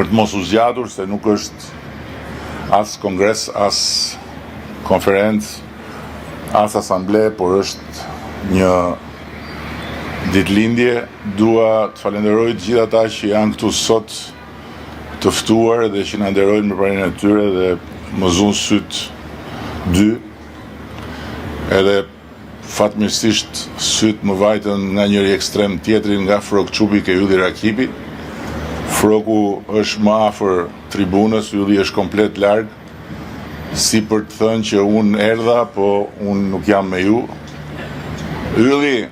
për të mos u zgjatur, se nuk është as kongres, as konferencë, as asamble, por është një ditëlindje. Dua të falenderoj të gjithë ata që janë këtu sot të ftuar dhe që na nderojnë me parinë e tyre dhe më zun syt dy. Edhe fatmirësisht syt më vajtën nga njëri ekstrem tjetrin, nga Frok Çupi ke Ylli Rakipi. Froku është më afër tribunës, Ylli është komplet larg, si për të thënë që unë erdha, po unë nuk jam me ju. Ylli,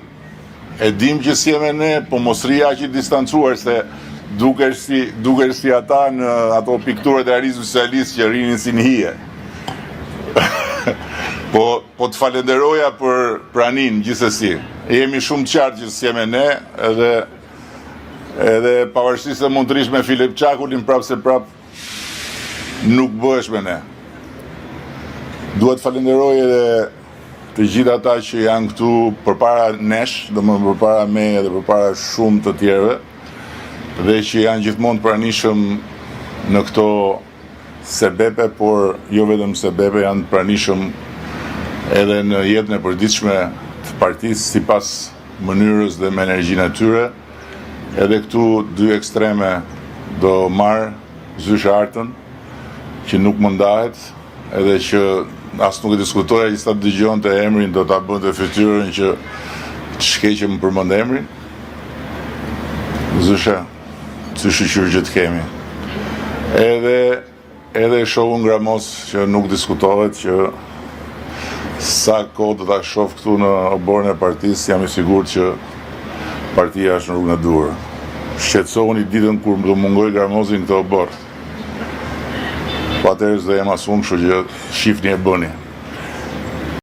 e dim që si e me ne, po mos rri aq i distancuar, se dukesh si ata në ato pikturat e Aris Socialist që rrinin si në hije. Po të falenderoja për pranin gjithsesi. Jemi shumë të qartë që si e me ne, edhe pavarësisht se mund të rish me Filip Çakulin prap se prap nuk bëhesh me ne. Duhet falenderoj edhe të gjithë ata që janë këtu përpara nesh, domethënë përpara meje dhe përpara shumë të tjerëve, dhe që janë gjithmonë të pranishëm në këto sebepe, por jo vetëm sebepe, janë të pranishëm edhe në jetën e përditshme të partisë sipas mënyrës dhe me energjinë e tyre. Edhe këtu dy ekstreme do marr zysh artën, që nuk më ndahet, edhe që as nuk e diskutoja që sa të dëgjonte emrin do ta bënte fytyrën që të shkeqe më përmend emrin. Zysha, të shqyqyr që të kemi. Edhe shohu ngramos që nuk diskutohet, që sa kohë do ta shoh këtu në oborrin e partisë, jam i sigurt që partia është në rrugën e dur. Shqetësohuni ditën kur do mungoj Gramozi në këtë obor. Po atëherë s'do jem as unë, kështu që shifni e bëni.